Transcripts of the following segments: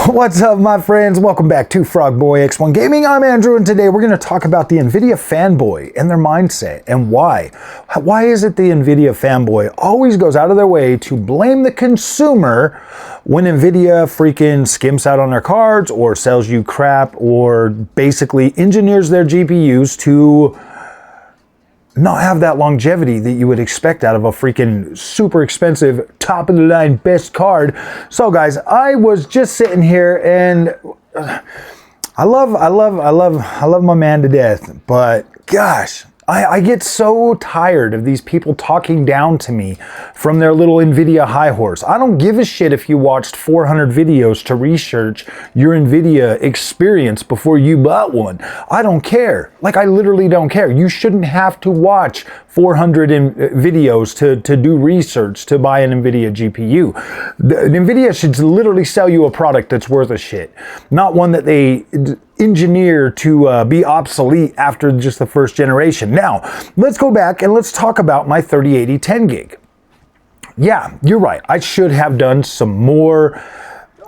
What's up, my friends? Welcome back to Frogboy X1 Gaming. I'm Andrew, and today we're going to talk about the Nvidia fanboy and their mindset and why. Why is it the Nvidia fanboy always goes out of their way to blame the consumer when Nvidia freaking skimps out on their cards or sells you crap or basically engineers their GPUs to not have that longevity that you would expect out of a freaking super expensive, top of the line, best card. So guys, I was just sitting here and I love my man to death, but gosh, I get so tired of these people talking down to me from their little Nvidia high horse. I don't give a shit if you watched 400 videos to research your Nvidia experience before you bought one. I don't care. Like, I literally don't care. You shouldn't have to watch 400 videos to do research to buy an Nvidia GPU. Nvidia should literally sell you a product that's worth a shit, not one that they engineer to be obsolete after just the first generation. Now, let's go back and let's talk about my 3080 10 gig. Yeah, you're right. I should have done some more.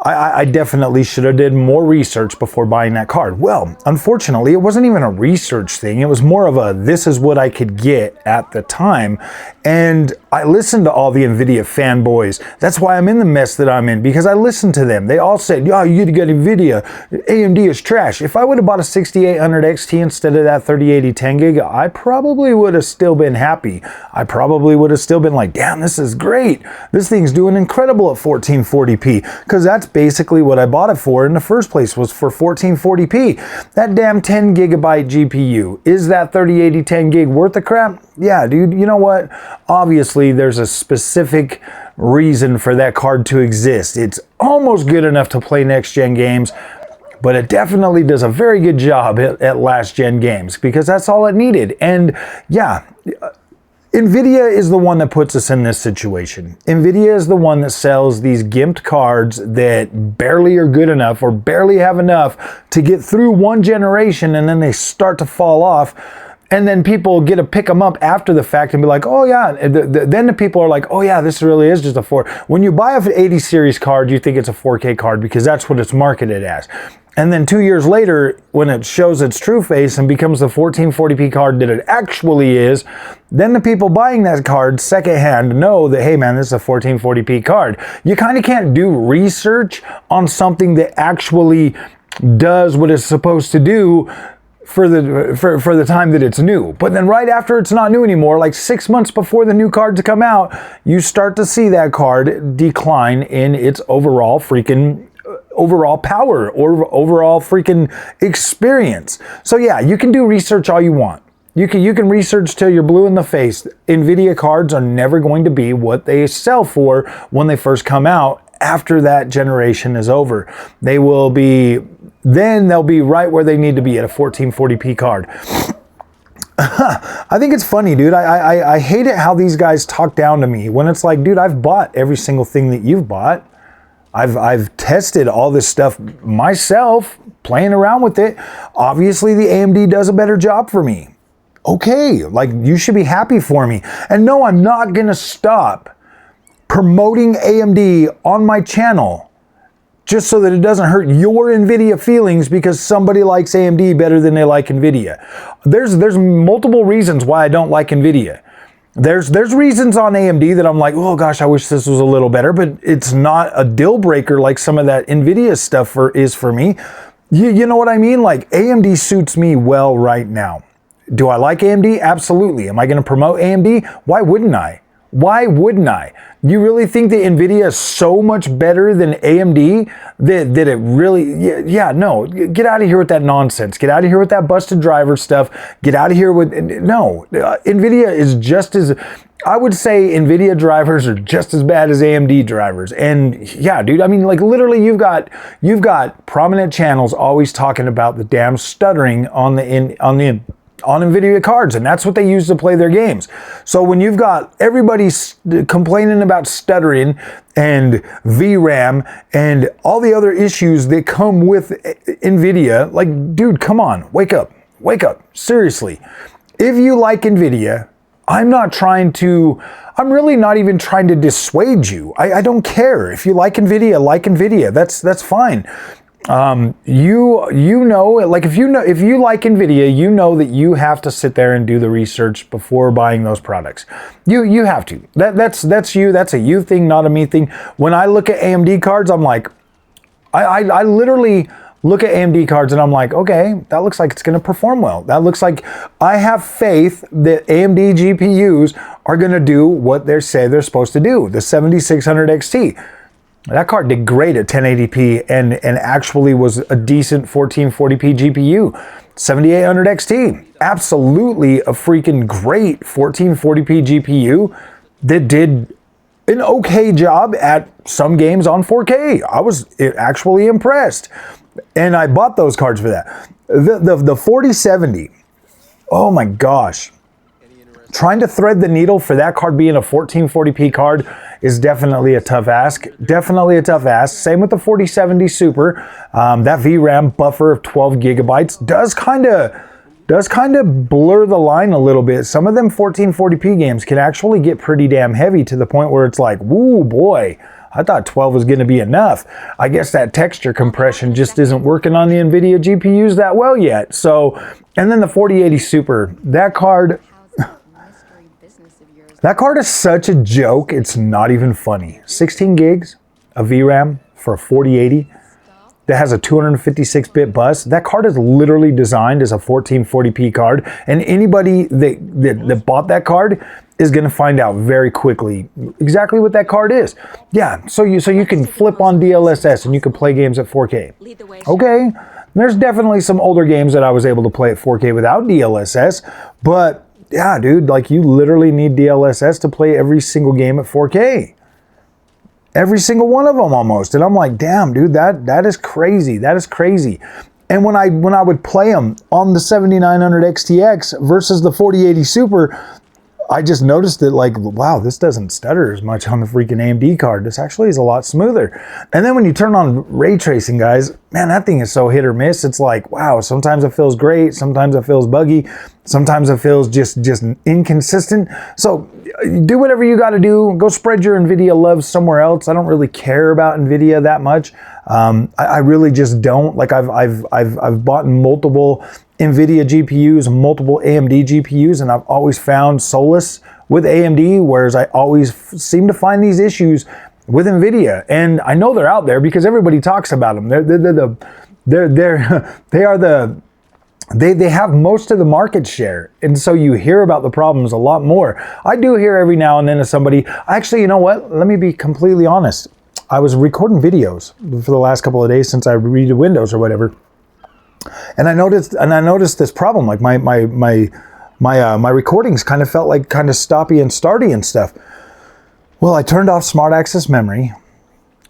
I definitely should have did more research before buying that card. Well, unfortunately, it wasn't even a research thing. It was more of a, this is what I could get at the time. And I listened to all the Nvidia fanboys. That's why I'm in the mess that I'm in, because I listened to them. They all said, yeah, you gotta get Nvidia. AMD is trash. If I would have bought a 6800 XT instead of that 3080 10 gig, I probably would have still been happy. I probably would have still been like, damn, this is great. This thing's doing incredible at 1440p, because that's basically what I bought it for in the first place, was for 1440p. That damn 10 gigabyte GPU. Is that 3080 10 gig worth the crap? Yeah, dude, you know what? Obviously, there's a specific reason for that card to exist. It's almost good enough to play next-gen games, but it definitely does a very good job at last-gen games, because that's all it needed. And yeah, Nvidia is the one that puts us in this situation. Nvidia is the one that sells these gimped cards that barely are good enough or barely have enough to get through one generation, and then they start to fall off. And then people get to pick them up after the fact and be like, oh yeah, then the people are like, oh yeah, this really is just a 4. When you buy an 80 series card, you think it's a 4K card because that's what it's marketed as. And then 2 years later, when it shows its true face and becomes the 1440p card that it actually is, then the people buying that card secondhand know that, hey man, this is a 1440p card. You kind of can't do research on something that actually does what it's supposed to do for the time that it's new. But then right after it's not new anymore, like 6 months before the new cards come out, you start to see that card decline in its overall power or overall freaking experience. So yeah, you can do research all you want. You can research till you're blue in the face. Nvidia cards are never going to be what they sell for when they first come out. After that generation is over, they will be, then they'll be right where they need to be at a 1440p card. I think it's funny, dude. I hate it how these guys talk down to me when it's like, dude, I've bought every single thing that you've bought. I've tested all this stuff myself, playing around with it. Obviously, the AMD does a better job for me. Okay, like, you should be happy for me. And no, I'm not gonna stop promoting AMD on my channel just so that it doesn't hurt your Nvidia feelings because somebody likes AMD better than they like Nvidia. There's multiple reasons why I don't like Nvidia. There's reasons on AMD that I'm like, oh gosh, I wish this was a little better, but it's not a deal breaker like some of that Nvidia stuff is for me. You know what I mean? Like, AMD suits me well right now. Do I like AMD? Absolutely. Am I going to promote AMD? Why wouldn't I? Why wouldn't I? You really think that Nvidia is so much better than AMD that it really, yeah, no, get out of here with that nonsense. Get out of here with that busted driver stuff. Get out of here with, no, Nvidia is just as, I would say Nvidia drivers are just as bad as AMD drivers. And yeah, dude, I mean, like, literally you've got prominent channels always talking about the damn stuttering on Nvidia cards, and that's what they use to play their games. So when you've got everybody complaining about stuttering and VRAM and all the other issues that come with Nvidia, like, dude, come on, wake up, seriously. If you like Nvidia, I'm not trying to I'm really not even trying to dissuade you. I don't care. If you like NVIDIA, that's fine. You know, like if you like NVIDIA, you know that you have to sit there and do the research before buying those products. You have to. That's you. That's a you thing, not a me thing. When I look at AMD cards, I'm like, I literally look at AMD cards and I'm like, okay, that looks like it's going to perform well. That looks like I have faith that AMD GPUs are going to do what they say they're supposed to do. The 7600 XT. That card did great at 1080p and actually was a decent 1440p GPU. 7800 XT, absolutely a freaking great 1440p GPU that did an okay job at some games on 4K. I was actually impressed. And I bought those cards for that. The 4070, oh my gosh. Trying to thread the needle for that card being a 1440p card is definitely a tough ask. Definitely a tough ask. Same with the 4070 Super. That VRAM buffer of 12 gigabytes does kind of blur the line a little bit. Some of them 1440p games can actually get pretty damn heavy to the point where it's like, woo boy, I thought 12 was going to be enough. I guess that texture compression just isn't working on the NVIDIA GPUs that well yet. So, and then the 4080 Super, that card is such a joke, it's not even funny. 16 gigs of VRAM for a 4080 that has a 256-bit bus. That card is literally designed as a 1440p card, and anybody that bought that card is going to find out very quickly exactly what that card is. Yeah, so you can flip on DLSS and you can play games at 4K. Okay, there's definitely some older games that I was able to play at 4K without DLSS, but yeah, dude, like you literally need DLSS to play every single game at 4K. Every single one of them almost. And I'm like, damn, dude, that is crazy. That is crazy. And when I would play them on the 7900 XTX versus the 4080 Super, I just noticed that like, wow, this doesn't stutter as much on the freaking AMD card. This actually is a lot smoother. And then when you turn on ray tracing, guys, man, that thing is so hit or miss. It's like, wow, sometimes it feels great. Sometimes it feels buggy. Sometimes it feels just inconsistent. So do whatever you got to do. Go spread your NVIDIA love somewhere else. I don't really care about NVIDIA that much. I really just don't. Like I've bought multiple NVIDIA GPUs, multiple AMD GPUs, and I've always found solace with AMD, whereas I always seem to find these issues with NVIDIA. And I know they're out there because everybody talks about them. They have most of the market share, and so you hear about the problems a lot more. I do hear every now and then of somebody. Actually, you know what? Let me be completely honest. I was recording videos for the last couple of days since I redid Windows or whatever. And I noticed this problem. Like my recordings kind of felt like kind of stoppy and starty and stuff. Well, I turned off Smart Access Memory,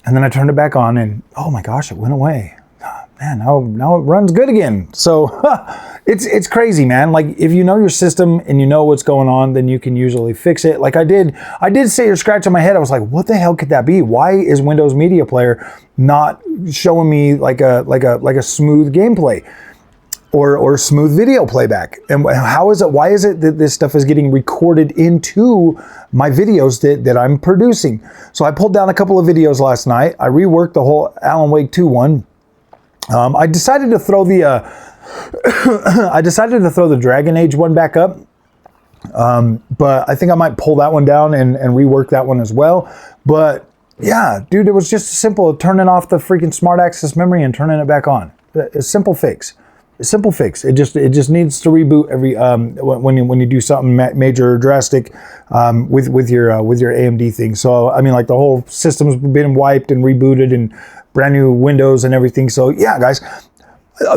and then I turned it back on, and oh my gosh, it went away. Man, now it runs good again. So it's crazy, man. Like if you know your system and you know what's going on, then you can usually fix it. Like I did say you're scratching my head. I was like, what the hell could that be? Why is Windows Media Player not showing me like a smooth gameplay or smooth video playback? And why is it that this stuff is getting recorded into my videos that I'm producing? So I pulled down a couple of videos last night. I reworked the whole Alan Wake 2 one. I decided to throw the Dragon Age one back up, but I think I might pull that one down and rework that one as well. But yeah, dude, it was just simple turning off the freaking Smart Access Memory and turning it back on. A simple fix. A simple fix. It just needs to reboot every when you do something major or drastic with your AMD thing. So I mean, like the whole system's been wiped and rebooted and brand new Windows and everything. So yeah, guys,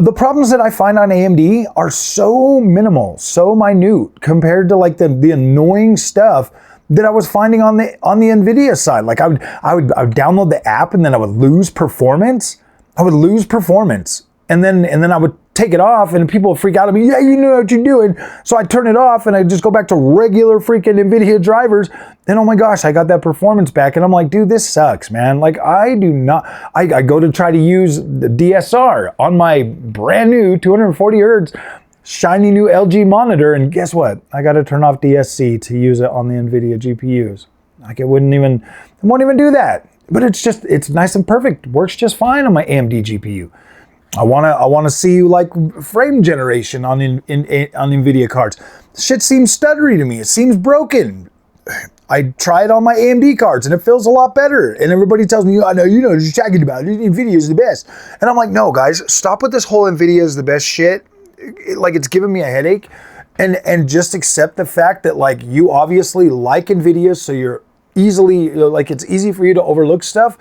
the problems that I find on AMD are so minimal, so minute compared to like the annoying stuff that I was finding on the NVIDIA side. Like I would download the app and then I would lose performance. And then I would take it off and people would freak out at me. Yeah, you know what you're doing. So I turn it off and I just go back to regular freaking NVIDIA drivers. And oh my gosh, I got that performance back. And I'm like, dude, this sucks, man. Like I go to try to use the DSR on my brand new 240 hertz shiny new LG monitor, and guess what? I got to turn off DSC to use it on the Nvidia GPUs. Like it won't even do that. But it's nice and perfect. Works just fine on my AMD GPU. I wanna see like frame generation on Nvidia cards. Shit seems stuttery to me. It seems broken. I try it on my AMD cards and it feels a lot better. And everybody tells me, I know, you know what you're talking about. Nvidia is the best. And I'm like, no, guys, stop with this whole Nvidia is the best shit. Like it's giving me a headache. And just accept the fact that like you obviously like Nvidia, so you're easily, like it's easy for you to overlook stuff.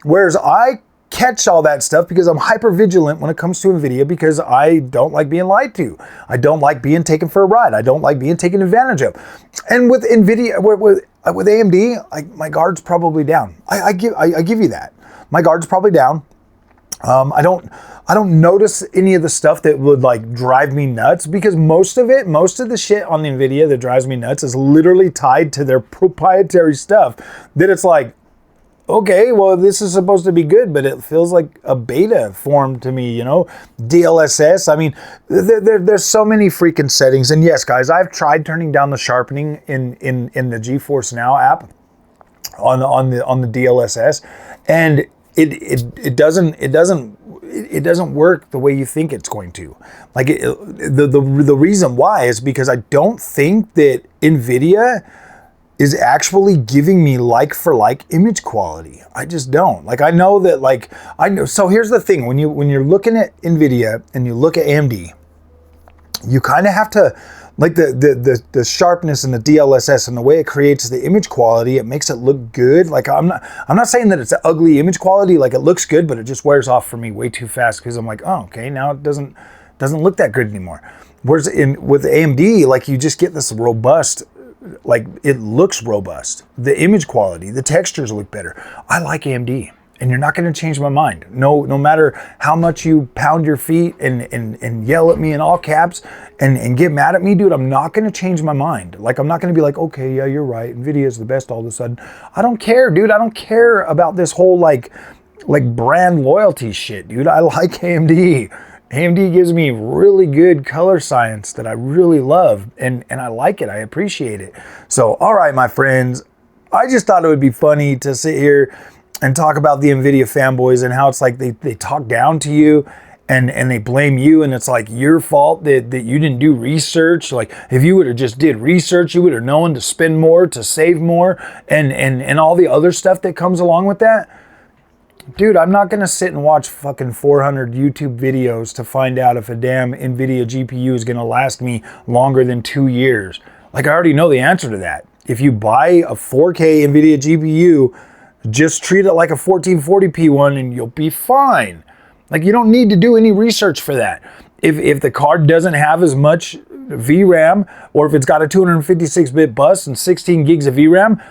Whereas I catch all that stuff because I'm hyper vigilant when it comes to Nvidia, because I don't like being lied to. I don't like being taken for a ride. I don't like being taken advantage of. And with Nvidia, with AMD, my guard's probably down. I give you that. My guard's probably down. I don't notice any of the stuff that would like drive me nuts, because most of the shit on the Nvidia that drives me nuts is literally tied to their proprietary stuff that it's like, okay, well, this is supposed to be good, but it feels like a beta form to me, you know? DLSS, I mean, there's so many freaking settings. And yes, guys, I've tried turning down the sharpening in the GeForce Now app on the DLSS, and it doesn't work the way you think it's going to. Like the reason why is because I don't think that Nvidia is actually giving me like for like image quality. I just don't. Like I know that like I know. So here's the thing: when you're looking at Nvidia and you look at AMD, you kind of have to like the sharpness and the DLSS and the way it creates the image quality. It makes it look good. Like I'm not saying that it's an ugly image quality. Like it looks good, but it just wears off for me way too fast because I'm like, oh, okay, now it doesn't look that good anymore. Whereas with AMD, like you just get this robust. Like it looks robust. The image quality, the textures look better. I like AMD, and you're not going to change my mind. No matter how much you pound your feet and yell at me in all caps and get mad at me, dude, I'm not going to change my mind. Like I'm not going to be like, okay, yeah, you're right. Nvidia is the best all of a sudden. I don't care, dude. I don't care about this whole like brand loyalty shit, dude. I like AMD. AMD gives me really good color science that I really love, and I like it. I appreciate it. So, all right, my friends, I just thought it would be funny to sit here and talk about the Nvidia fanboys and how it's like they talk down to you and they blame you, and it's like your fault that you didn't do research. Like if you would have just did research, you would have known to spend more, to save more, and all the other stuff that comes along with that. Dude, I'm not gonna sit and watch fucking 400 YouTube videos to find out if a damn Nvidia GPU is gonna last me longer than 2 years. Like I already know the answer to that. If you buy a 4K Nvidia GPU, just treat it like a 1440p one and you'll be fine. Like you don't need to do any research for that. If the card doesn't have as much VRAM, or if it's got a 256-bit bus and 16 gigs of VRAM,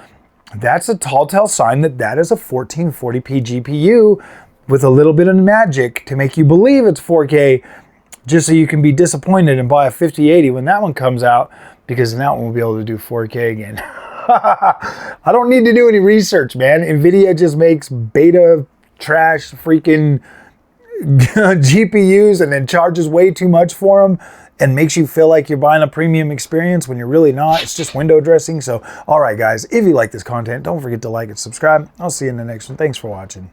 that's a tall tale sign that is a 1440p GPU with a little bit of magic to make you believe it's 4K, just so you can be disappointed and buy a 5080 when that one comes out, because then that one will be able to do 4K again. I don't need to do any research, man. Nvidia just makes beta trash freaking GPUs and then charges way too much for them and makes you feel like you're buying a premium experience when you're really not. It's just window dressing. So, all right, guys, if you like this content, don't forget to like and subscribe. I'll see you in the next one. Thanks for watching.